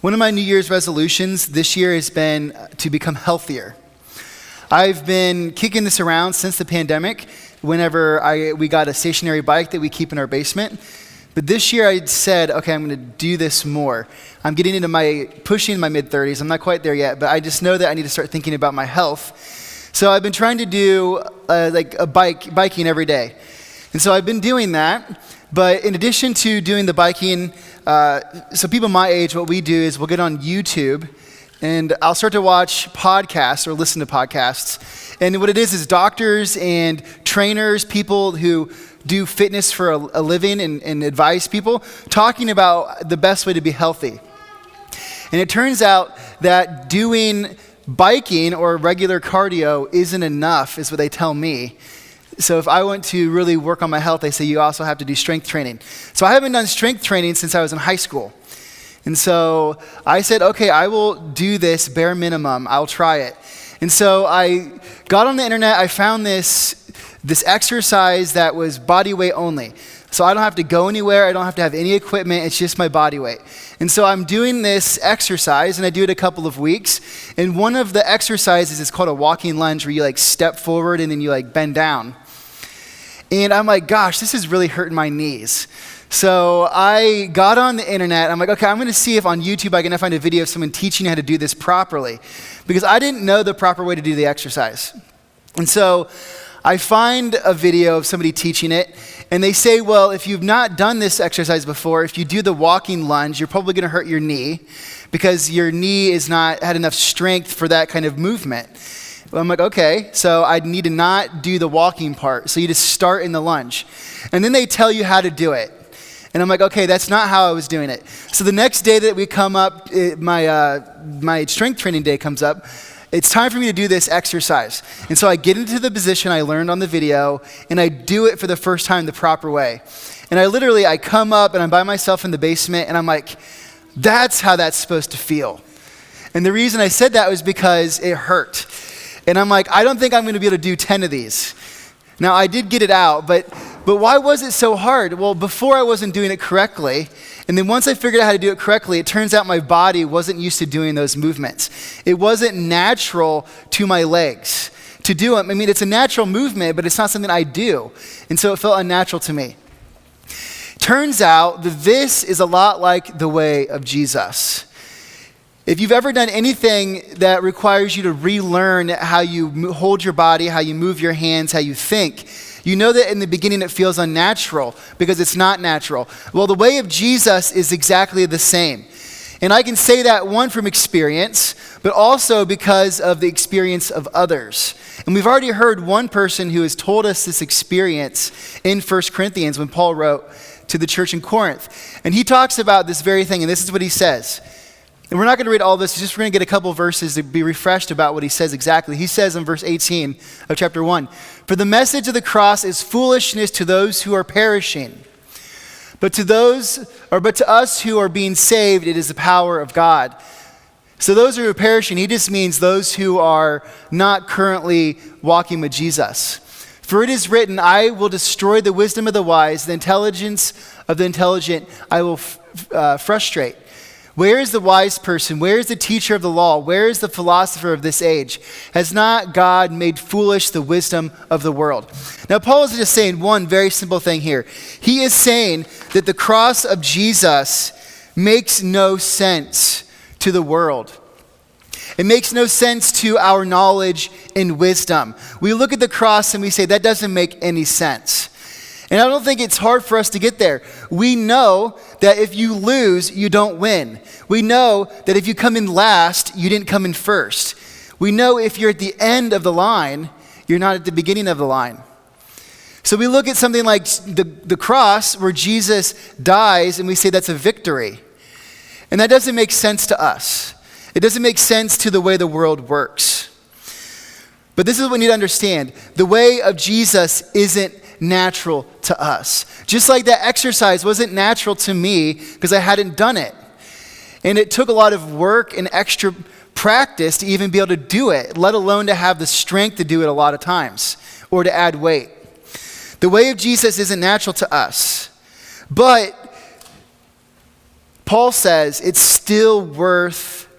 One of my New Year's resolutions this year has been to become healthier. I've been kicking this around since the pandemic, whenever we got a stationary bike that we keep in our basement. But this year I said, okay, I'm going to do this more. I'm getting into pushing my mid-30s. I'm not quite there yet, but I just know that I need to start thinking about my health. So I've been trying to do biking every day. And so I've been doing that. But in addition to doing the biking, so people my age, what we do is we'll get on YouTube and I'll start to watch podcasts or listen to podcasts. And what it is doctors and trainers, people who do fitness for a living and advise people, talking about the best way to be healthy. And it turns out that doing biking or regular cardio isn't enough, is what they tell me. So if I want to really work on my health, they say you also have to do strength training. So I haven't done strength training since I was in high school. And so I said, okay, I will do this bare minimum. I'll try it. And so I got on the internet. I found this exercise that was body weight only. So I don't have to go anywhere. I don't have to have any equipment. It's just my body weight. And so I'm doing this exercise, and I do it a couple of weeks. And one of the exercises is called a walking lunge, where you step forward and then you bend down. And I'm like, gosh, this is really hurting my knees. So I got on the internet. I'm like, okay, I'm going to see if on YouTube I can find a video of someone teaching how to do this properly, because I didn't know the proper way to do the exercise. And so I find a video of somebody teaching it, and they say, well, if you've not done this exercise before, if you do the walking lunge, you're probably going to hurt your knee because your knee is not had enough strength for that kind of movement. Well, I'm like, okay, so I need to not do the walking part. So you just start in the lunge. And then they tell you how to do it. And I'm like, okay, that's not how I was doing it. So the next day that we come up, my strength training day comes up, it's time for me to do this exercise. And so I get into the position I learned on the video, and I do it for the first time the proper way. And I come up, and I'm by myself in the basement, and I'm like, that's how that's supposed to feel. And the reason I said that was because it hurt. And I'm like, I don't think I'm going to be able to do 10 of these. Now, I did get it out, but why was it so hard? Well, before I wasn't doing it correctly, and then once I figured out how to do it correctly, it turns out my body wasn't used to doing those movements. It wasn't natural to my legs to do them. I mean, it's a natural movement, but it's not something I do. And so it felt unnatural to me. Turns out that this is a lot like the way of Jesus. If you've ever done anything that requires you to relearn how you hold your body, how you move your hands, how you think, you know that in the beginning it feels unnatural because it's not natural. Well, the way of Jesus is exactly the same. And I can say that, one, from experience, but also because of the experience of others. And we've already heard one person who has told us this experience in 1 Corinthians when Paul wrote to the church in Corinth. And he talks about this very thing, and this is what he says. And we're not going to read all this, just we're going to get a couple verses to be refreshed about what he says exactly. He says in verse 18 of chapter 1, "For the message of the cross is foolishness to those who are perishing. But to us who are being saved, it is the power of God." So those who are perishing, he just means those who are not currently walking with Jesus. "For it is written, I will destroy the wisdom of the wise, the intelligence of the intelligent I will frustrate. Where is the wise person? Where is the teacher of the law? Where is the philosopher of this age? Has not God made foolish the wisdom of the world?" Now, Paul is just saying one very simple thing here. He is saying that the cross of Jesus makes no sense to the world. It makes no sense to our knowledge and wisdom. We look at the cross and we say, that doesn't make any sense. And I don't think it's hard for us to get there. We know that if you lose, you don't win. We know that if you come in last, you didn't come in first. We know if you're at the end of the line, you're not at the beginning of the line. So we look at something like the cross where Jesus dies and we say that's a victory. And that doesn't make sense to us. It doesn't make sense to the way the world works. But this is what we need to understand. The way of Jesus isn't natural to us. Just like that exercise wasn't natural to me because I hadn't done it. And it took a lot of work and extra practice to even be able to do it, let alone to have the strength to do it a lot of times or to add weight. The way of Jesus isn't natural to us. But Paul says it's still worth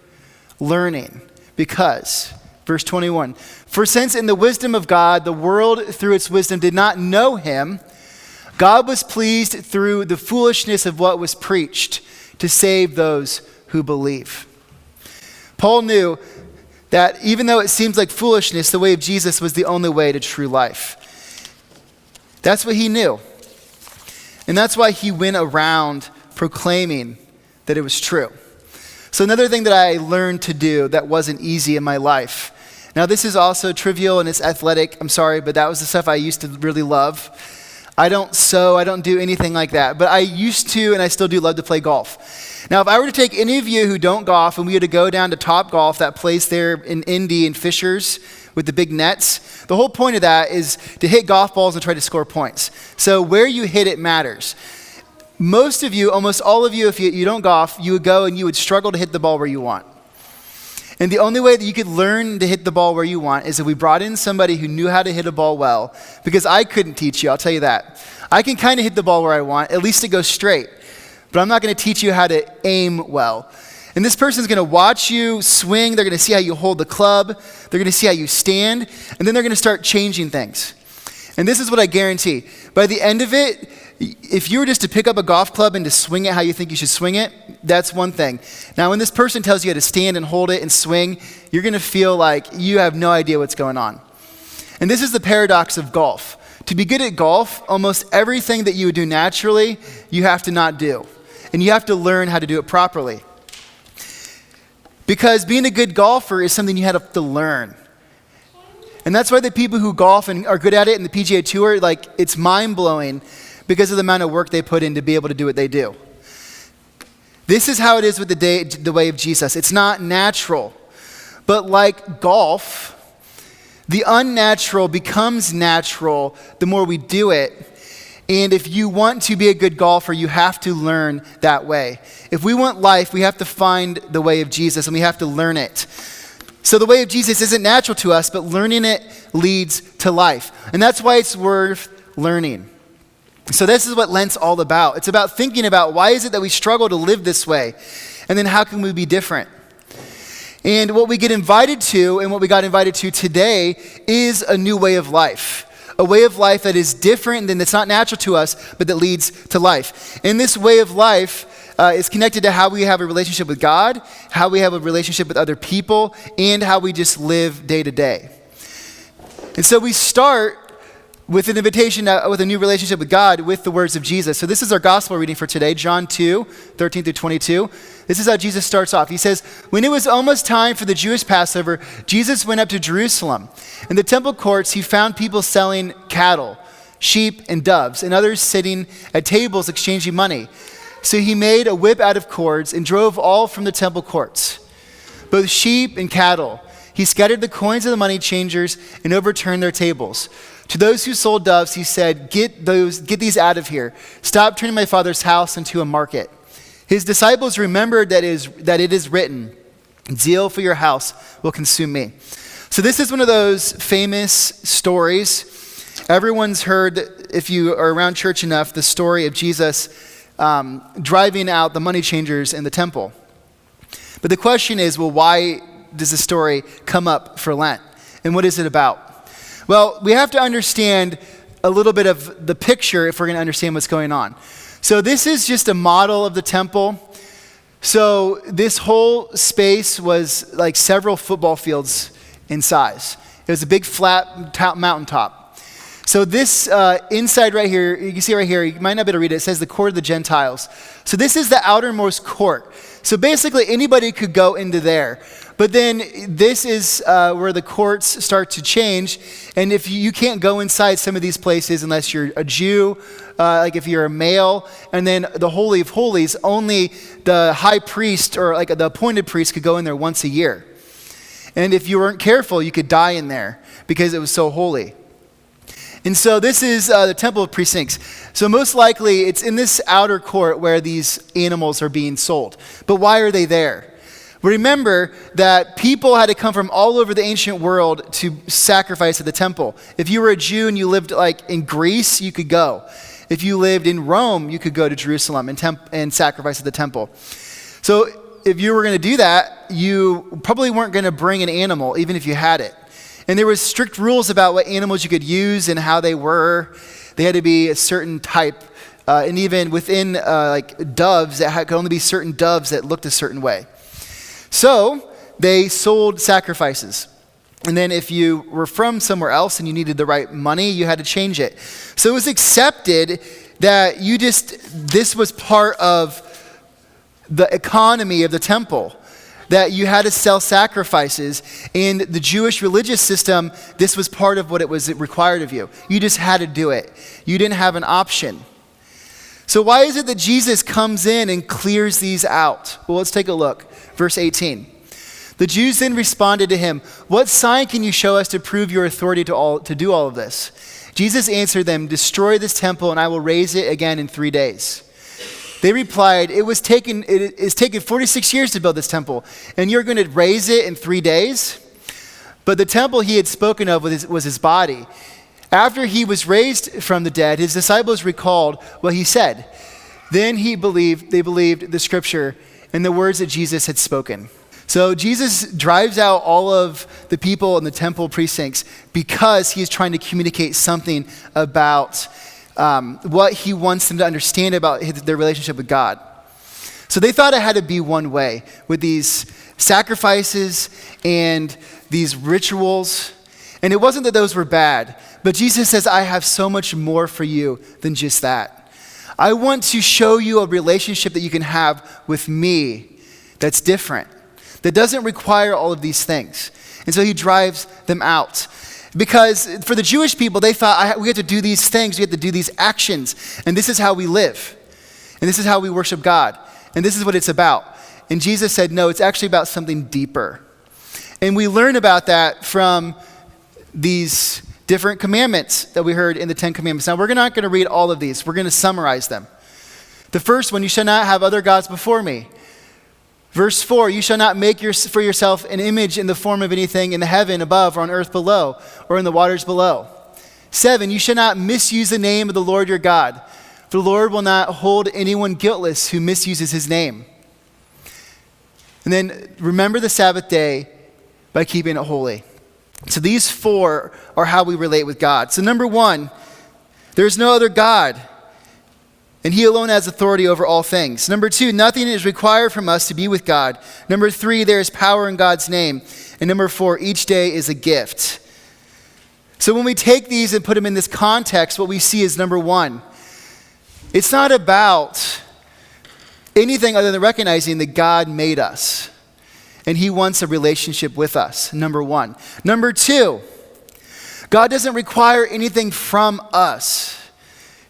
learning because, verse 21, for since in the wisdom of God, the world through its wisdom did not know him, God was pleased through the foolishness of what was preached to save those who believe. Paul knew that even though it seems like foolishness, the way of Jesus was the only way to true life. That's what he knew. And that's why he went around proclaiming that it was true. So another thing that I learned to do that wasn't easy in my life. Now this is also trivial and it's athletic. I'm sorry, but that was the stuff I used to really love. I don't sew, I don't do anything like that. But I used to, and I still do love to play golf. Now if I were to take any of you who don't golf and we were to go down to Top Golf, that place there in Indy and Fishers with the big nets, the whole point of that is to hit golf balls and try to score points. So where you hit it matters. Most of you, almost all of you, if you don't golf, you would go and you would struggle to hit the ball where you want. And the only way that you could learn to hit the ball where you want is if we brought in somebody who knew how to hit a ball well, because I couldn't teach you, I'll tell you that. I can kind of hit the ball where I want, at least it goes straight, but I'm not going to teach you how to aim well. And this person's going to watch you swing, they're going to see how you hold the club, they're going to see how you stand, and then they're going to start changing things. And this is what I guarantee. By the end of it, if you were just to pick up a golf club and to swing it how you think you should swing it, that's one thing. Now, when this person tells you how to stand and hold it and swing, you're going to feel like you have no idea what's going on. And this is the paradox of golf. To be good at golf, almost everything that you would do naturally, you have to not do. And you have to learn how to do it properly. Because being a good golfer is something you have to learn. And that's why the people who golf and are good at it in the PGA Tour, like, it's mind-blowing because of the amount of work they put in to be able to do what they do. This is how it is with the way of Jesus. It's not natural. But like golf, the unnatural becomes natural the more we do it. And if you want to be a good golfer, you have to learn that way. If we want life, we have to find the way of Jesus and we have to learn it. So the way of Jesus isn't natural to us, but learning it leads to life. And that's why it's worth learning. So this is what Lent's all about. It's about thinking about why is it that we struggle to live this way? And then how can we be different? And what we get invited to and what we got invited to today is a new way of life. A way of life that is different, that's not natural to us, but that leads to life. And this way of life is connected to how we have a relationship with God, how we have a relationship with other people, and how we just live day to day. And so we start with an invitation, with a new relationship with God, with the words of Jesus. So this is our gospel reading for today, John 2, 13 through 22. This is how Jesus starts off. He says, when it was almost time for the Jewish Passover, Jesus went up to Jerusalem. In the temple courts, he found people selling cattle, sheep, and doves, and others sitting at tables exchanging money. So he made a whip out of cords and drove all from the temple courts, both sheep and cattle. He scattered the coins of the money changers and overturned their tables. To those who sold doves, he said, get these out of here. Stop turning my Father's house into a market. His disciples remembered that it is written, zeal for your house will consume me. So this is one of those famous stories. Everyone's heard, if you are around church enough, the story of Jesus driving out the money changers in the temple. But the question is, well, why does the story come up for Lent? And what is it about? Well, we have to understand a little bit of the picture if we're going to understand what's going on. So this is just a model of the temple. So this whole space was like several football fields in size. It was a big flat mountaintop. So this inside right here, you can see right here, you might not be able to read it, it says the court of the Gentiles. So this is the outermost court. So basically anybody could go into there. But then this is where the courts start to change. And if you can't go inside some of these places unless you're a Jew, like if you're a male, and then the Holy of Holies, only the high priest or like the appointed priest could go in there once a year. And if you weren't careful, you could die in there because it was so holy. And so this is the temple of precincts. So most likely it's in this outer court where these animals are being sold. But why are they there? Remember that people had to come from all over the ancient world to sacrifice at the temple. If you were a Jew and you lived like in Greece, you could go. If you lived in Rome, you could go to Jerusalem and sacrifice at the temple. So if you were going to do that, you probably weren't going to bring an animal, even if you had it. And there was strict rules about what animals you could use and how they were. They had to be a certain type. And even within like doves, could only be certain doves that looked a certain way. So they sold sacrifices. And then if you were from somewhere else and you needed the right money, you had to change it. So it was accepted that this was part of the economy of the temple, that you had to sell sacrifices. In the Jewish religious system, this was part of what it was required of you. You just had to do it. You didn't have an option. So why is it that Jesus comes in and clears these out? Well, let's take a look. Verse 18. The Jews then responded to him, "What sign can you show us to prove your authority to do all of this?" Jesus answered them, "Destroy this temple and I will raise it again in 3 days." They replied, it is taken 46 years to build this temple, and you're going to raise it in 3 days? But the temple he had spoken of was his body. After he was raised from the dead, his disciples recalled what he said. Then they believed the scripture and the words that Jesus had spoken. So Jesus drives out all of the people in the temple precincts because he is trying to communicate something about what he wants them to understand about their relationship with God. So they thought it had to be one way with these sacrifices and these rituals. And it wasn't that those were bad, but Jesus says, I have so much more for you than just that. I want to show you a relationship that you can have with me that's different, that doesn't require all of these things. And so he drives them out. Because for the Jewish people, they thought, we have to do these things, we have to do these actions, and this is how we live. And this is how we worship God. And this is what it's about. And Jesus said, no, it's actually about something deeper. And we learn about that from these different commandments that we heard in the 10 Commandments. Now, we're not going to read all of these. We're going to summarize them. The first one, you shall not have other gods before me. Verse 4, you shall not make for yourself an image in the form of anything in the heaven above or on earth below or in the waters below. 7, you shall not misuse the name of the Lord your God, for the Lord will not hold anyone guiltless who misuses his name. And then remember the Sabbath day by keeping it holy. So these 4 are how we relate with God. So number 1, there's no other God, and he alone has authority over all things. Number 2, nothing is required from us to be with God. Number 3, there is power in God's name. And number 4, each day is a gift. So when we take these and put them in this context, what we see is number 1, it's not about anything other than recognizing that God made us. And he wants a relationship with us, number 1. Number 2, God doesn't require anything from us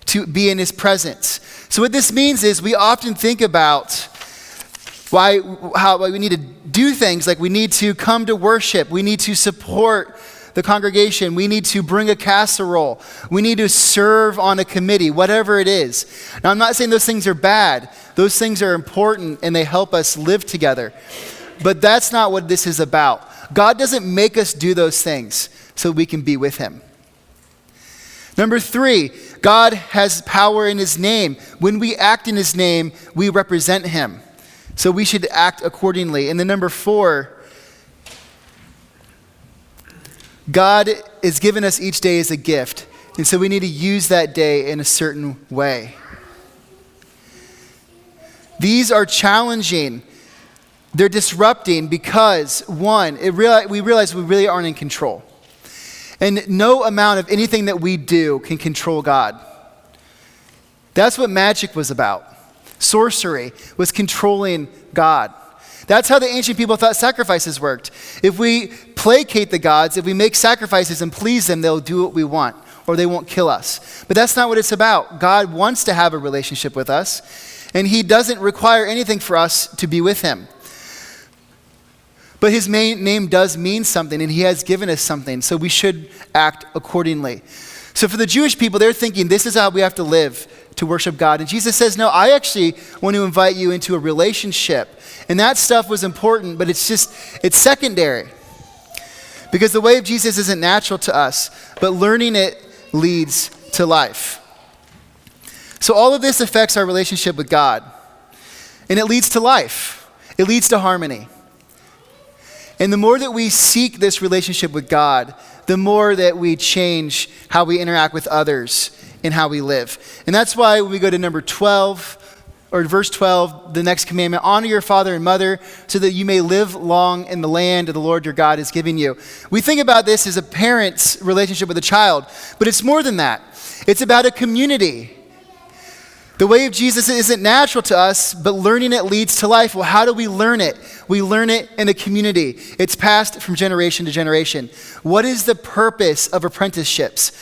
to be in his presence. So what this means is we often think about why we need to do things like we need to come to worship, we need to support the congregation, we need to bring a casserole, we need to serve on a committee, whatever it is. Now, I'm not saying those things are bad. Those things are important and they help us live together. But that's not what this is about. God doesn't make us do those things so we can be with him. Number 3, God has power in his name. When we act in his name, we represent him. So we should act accordingly. And then number 4, God has given us each day as a gift. And so we need to use that day in a certain way. These are challenging. They're disrupting because, 1, we realize we really aren't in control. And no amount of anything that we do can control God. That's what magic was about. Sorcery was controlling God. That's how the ancient people thought sacrifices worked. If we placate the gods, if we make sacrifices and please them, they'll do what we want, or they won't kill us. But that's not what it's about. God wants to have a relationship with us, and he doesn't require anything for us to be with him. But his main name does mean something, and he has given us something, so we should act accordingly. So for the Jewish people, they're thinking this is how we have to live to worship God. And Jesus says, no, I actually want to invite you into a relationship. And that stuff was important, but it's secondary. Because the way of Jesus isn't natural to us, but learning it leads to life. So all of this affects our relationship with God. And it leads to life. It leads to harmony. And the more that we seek this relationship with God, the more that we change how we interact with others and how we live. And that's why when we go to number 12, or verse 12, the next commandment, honor your father and mother so that you may live long in the land of the Lord your God is giving you. We think about this as a parent's relationship with a child, but it's more than that. It's about a community. The way of Jesus isn't natural to us, but learning it leads to life. Well, how do we learn it? We learn it in a community. It's passed from generation to generation. What is the purpose of apprenticeships?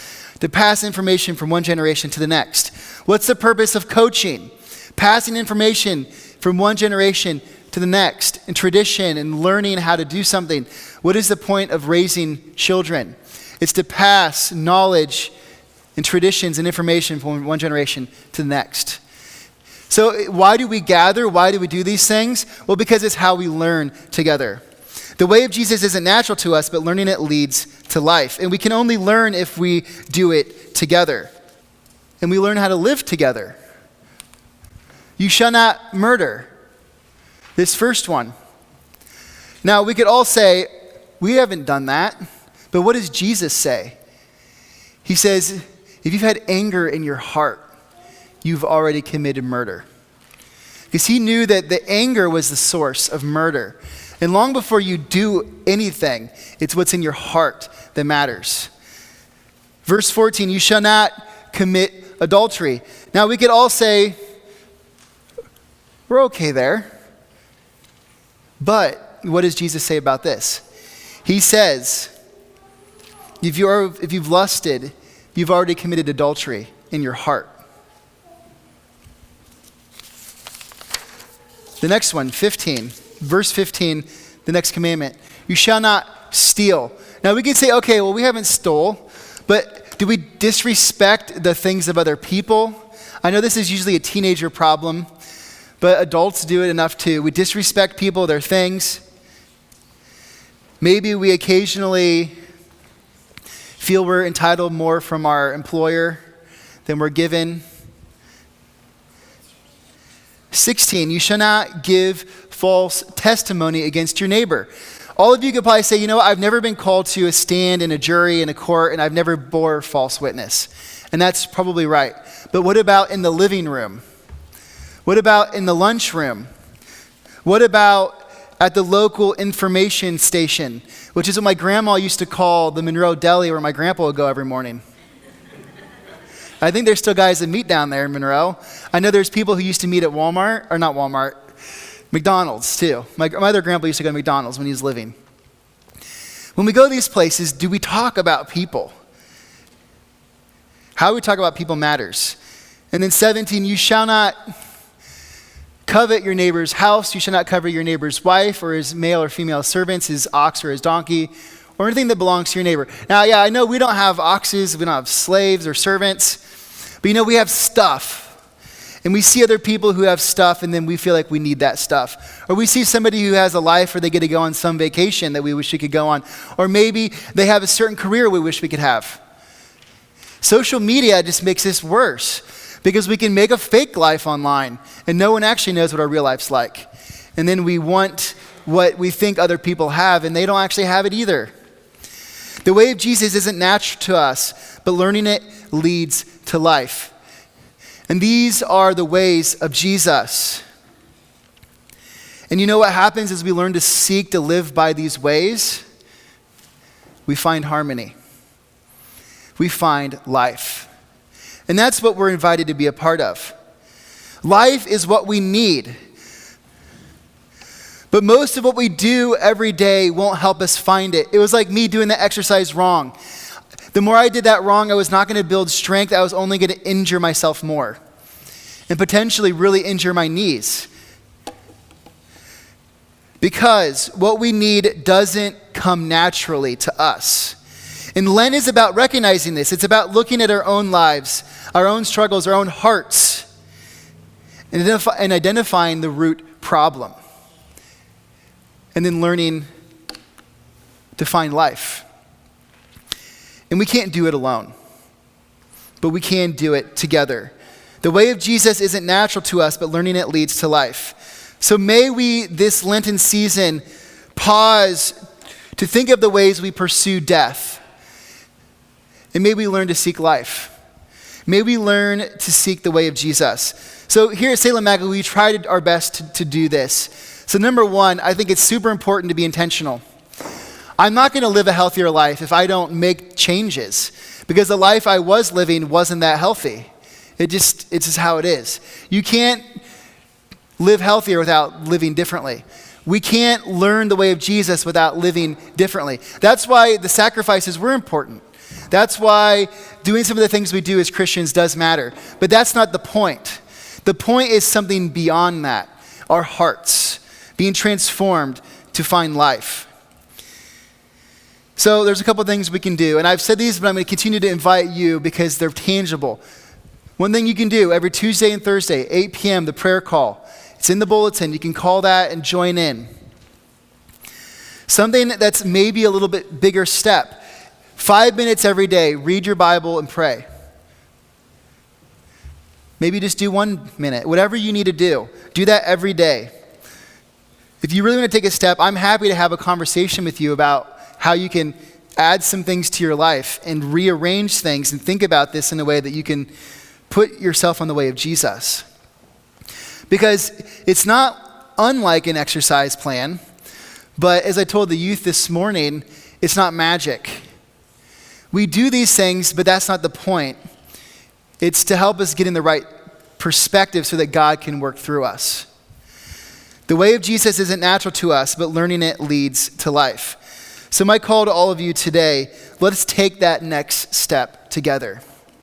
To pass information from one generation to the next. What's the purpose of coaching? Passing information from one generation to the next, and tradition and learning how to do something. What is the point of raising children? It's to pass knowledge and traditions and information from one generation to the next. So why do we gather? Why do we do these things? Well, because it's how we learn together. The way of Jesus isn't natural to us, but learning it leads to life. And we can only learn if we do it together. And we learn how to live together. You shall not murder. This first one. Now, we could all say, we haven't done that. But what does Jesus say? He says, if you've had anger in your heart, you've already committed murder. Because he knew that the anger was the source of murder. And long before you do anything, it's what's in your heart that matters. Verse 14, you shall not commit adultery. Now, we could all say, we're okay there. But what does Jesus say about this? He says, if you've lusted, you've already committed adultery in your heart. The next one, 15. Verse 15, the next commandment. You shall not steal. Now we can say, okay, well, we haven't stole, but do we disrespect the things of other people? I know this is usually a teenager problem, but adults do it enough too. We disrespect people, their things. Maybe we occasionally feel we're entitled more from our employer than we're given. 16, you shall not give false testimony against your neighbor. All of you could probably say, you know what, I've never been called to a stand in a jury, in a court, and I've never bore false witness. And that's probably right. But what about in the living room? What about in the lunchroom? What about at the local information station, which is what my grandma used to call the Monroe Deli, where my grandpa would go every morning? I think there's still guys that meet down there in Monroe. I know there's people who used to meet at Walmart, or not Walmart, McDonald's too. My other grandpa used to go to McDonald's when he was living. When we go to these places, do we talk about people? How we talk about people matters. And then 17, you shall not covet your neighbor's house. You shall not covet your neighbor's wife or his male or female servants, his ox or his donkey, or anything that belongs to your neighbor. Now, yeah, I know we don't have oxes, we don't have slaves or servants, but we have stuff. And we see other people who have stuff, and then we feel like we need that stuff. Or we see somebody who has a life where they get to go on some vacation that we wish we could go on. Or maybe they have a certain career we wish we could have. Social media just makes this worse because we can make a fake life online, and no one actually knows what our real life's like. And then we want what we think other people have, and they don't actually have it either. The way of Jesus isn't natural to us, but learning it leads to life. And these are the ways of Jesus. And you know what happens as we learn to seek to live by these ways? We find harmony. We find life. And that's what we're invited to be a part of. Life is what we need. But most of what we do every day won't help us find it. It was like me doing the exercise wrong. The more I did that wrong, I was not going to build strength. I was only going to injure myself more and potentially really injure my knees. Because what we need doesn't come naturally to us. And Lent is about recognizing this. It's about looking at our own lives, our own struggles, our own hearts, and identifying the root problem. And then learning to find life. And we can't do it alone, but we can do it together. The way of Jesus isn't natural to us, but learning it leads to life. So may we, this Lenten season, pause to think of the ways we pursue death. And may we learn to seek life. May we learn to seek the way of Jesus. So here at Salem Maggie, we tried our best to do this. So number one, I think it's super important to be intentional. I'm not going to live a healthier life if I don't make changes, because the life I was living wasn't that healthy. It's just how it is. You can't live healthier without living differently. We can't learn the way of Jesus without living differently. That's why the sacrifices were important. That's why doing some of the things we do as Christians does matter. But that's not the point. The point is something beyond that. Our hearts being transformed to find life. So there's a couple things we can do. And I've said these, but I'm going to continue to invite you because they're tangible. One thing you can do every Tuesday and Thursday, 8 p.m., the prayer call. It's in the bulletin. You can call that and join in. Something that's maybe a little bit bigger step. 5 minutes every day, read your Bible and pray. Maybe just do 1 minute. Whatever you need to do that every day. If you really want to take a step, I'm happy to have a conversation with you about how you can add some things to your life and rearrange things and think about this in a way that you can put yourself on the way of Jesus. Because it's not unlike an exercise plan, but as I told the youth this morning, it's not magic. We do these things, but that's not the point. It's to help us get in the right perspective so that God can work through us. The way of Jesus isn't natural to us, but learning it leads to life. So my call to all of you today, let us take that next step together.